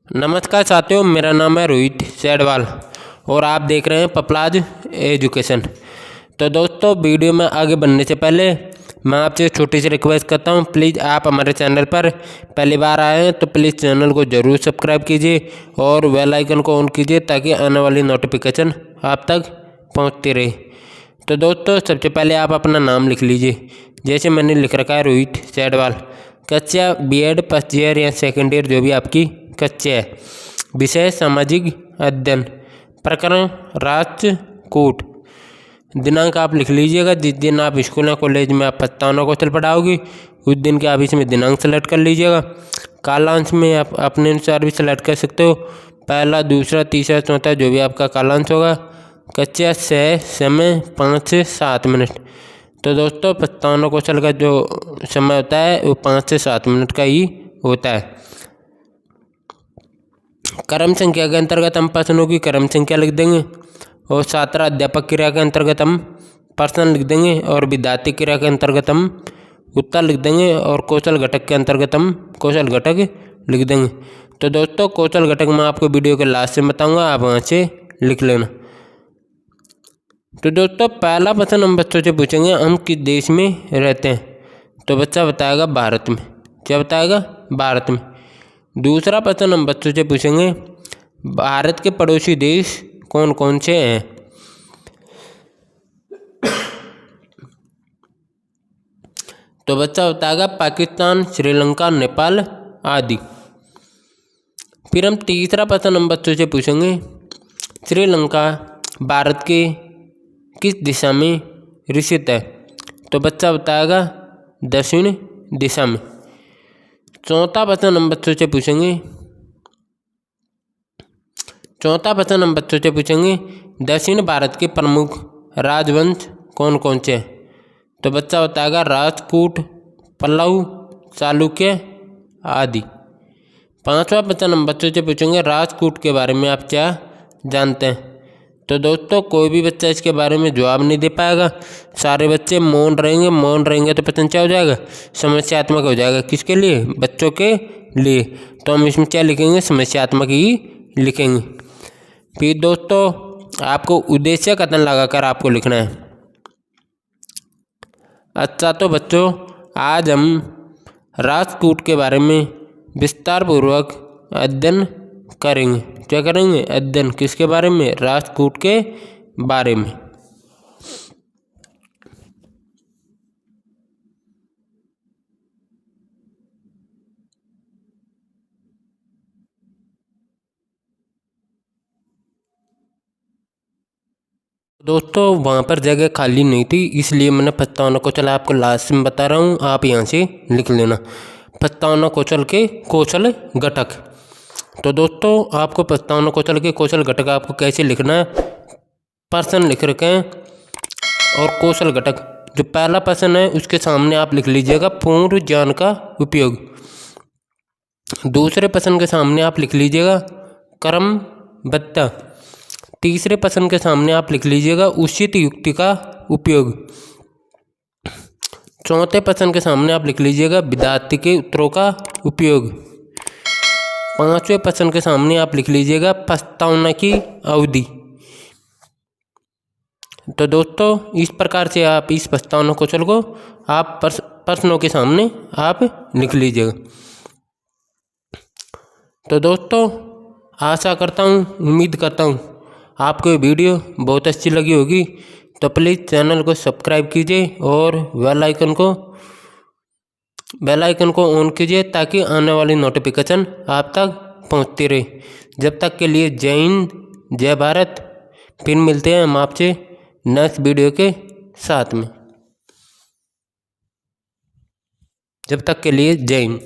नमस्कार साथियों, मेरा नाम है रोहित सैडवाल और आप देख रहे हैं पपलाज एजुकेशन। तो दोस्तों, वीडियो में आगे बढ़ने से पहले मैं आपसे छोटी सी रिक्वेस्ट करता हूं, प्लीज़ आप हमारे चैनल पर पहली बार आए हैं तो प्लीज़ चैनल को ज़रूर सब्सक्राइब कीजिए और बेल आइकन को ऑन कीजिए ताकि आने वाली नोटिफिकेशन आप तक पहुंचती रहे। तो दोस्तों, सबसे पहले आप अपना नाम लिख लीजिए। जैसे मैंने लिख रखा है रोहित सैडवाल, कक्षा बीएड फर्स्ट ईयर या सेकेंड ईयर जो भी आपकी कक्षा है। विषय सामाजिक अध्ययन, प्रकरण राष्ट्रकूट। दिनांक आप लिख लीजिएगा, जिस दिन आप स्कूल या कॉलेज में आप प्रस्तावना कौशल पढ़ाओगी उस दिन के आप इसमें दिनांक सेलेक्ट कर लीजिएगा। कालांश में आप अपने अनुसार भी सेलेक्ट कर सकते हो, पहला, दूसरा, तीसरा, चौथा जो भी आपका कालांश होगा। कक्षा से समय 5 से 7 मिनट। तो दोस्तों, प्रस्तावना कौशल का जो समय होता है वो 5 से 7 मिनट का ही होता है। क्रम संख्या के अंतर्गत हम प्रश्नों की क्रम संख्या लिख देंगे और छात्र अध्यापक क्रिया के अंतर्गत हम प्रश्न लिख देंगे और विद्यार्थी क्रिया के अंतर्गत हम उत्तर लिख देंगे और कौशल घटक के अंतर्गत हम कौशल घटक लिख देंगे। तो दोस्तों, कौशल घटक मैं आपको वीडियो के लास्ट में बताऊंगा, आप वहाँ से लिख लेना। तो दोस्तों, पहला प्रश्न हम बच्चों से पूछेंगे, हम किस देश में रहते हैं। तो बच्चा बताएगा भारत में। क्या बताएगा? भारत में। दूसरा प्रश्न हम बच्चों से पूछेंगे, भारत के पड़ोसी देश कौन कौन से हैं। तो बच्चा बताएगा पाकिस्तान, श्रीलंका, नेपाल आदि। फिर हम तीसरा प्रश्न हम बच्चों से पूछेंगे, श्रीलंका भारत के किस दिशा में स्थित है। तो बच्चा बताएगा दक्षिण दिशा में। चौथा प्रश्न हम बच्चों से पूछेंगे, दक्षिण भारत के प्रमुख राजवंश कौन कौन से हैं। तो बच्चा बताएगा राजपूत, पल्लव, चालुक्य आदि। पांचवा प्रश्न हम बच्चों से पूछेंगे, राजपूत के बारे में आप क्या जानते हैं। तो दोस्तों, कोई भी बच्चा इसके बारे में जवाब नहीं दे पाएगा, सारे बच्चे मौन रहेंगे तो प्रश्न क्या हो जाएगा? समस्यात्मक हो जाएगा। किसके लिए? बच्चों के लिए। तो हम इसमें क्या लिखेंगे? समस्यात्मक ही लिखेंगे। फिर दोस्तों, आपको उद्देश्य कथन लगाकर आपको लिखना है। अच्छा, तो बच्चों, आज हम राजपूत के बारे में विस्तार पूर्वक अध्ययन करेंगे। क्या करेंगे? अध्ययन। किसके बारे में? राजपूत के बारे में। दोस्तों, वहाँ पर जगह खाली नहीं थी, इसलिए मैंने प्रस्तावना कौशल आपको लास्ट में बता रहा हूँ, आप यहाँ से लिख लेना। प्रस्तावना कौशल के कौशल घटक। तो दोस्तों, आपको प्रस्तावना कौशल के कौशल घटक आपको कैसे लिखना है, प्रश्न लिख रखे हैं और कौशल घटक। जो पहला प्रश्न है उसके सामने आप लिख लीजिएगा पूर्व ज्ञान का उपयोग। दूसरे प्रश्न के सामने आप लिख लीजिएगा क्रमबद्धता। तीसरे प्रश्न के सामने आप लिख लीजिएगा उचित युक्ति का उपयोग। चौथे प्रश्न के सामने आप लिख लीजिएगा विद्यार्थी के उत्तरों का उपयोग। पांचवें प्रश्न के सामने आप लिख लीजिएगा प्रस्तावना की अवधि। तो दोस्तों, इस प्रकार से आप इस प्रस्तावना कौशल को आप प्रश्नों के सामने आप लिख लीजिएगा। तो दोस्तों, आशा करता हूँ, उम्मीद करता हूँ आपको ये वीडियो बहुत अच्छी लगी होगी। तो प्लीज़ चैनल को सब्सक्राइब कीजिए और बेल आइकन को ऑन कीजिए ताकि आने वाली नोटिफिकेशन आप तक पहुंचती रहे। जब तक के लिए जय हिंद, जय भारत। फिर मिलते हैं हम आपसे नेक्स्ट वीडियो के साथ में। जब तक के लिए जय हिंद।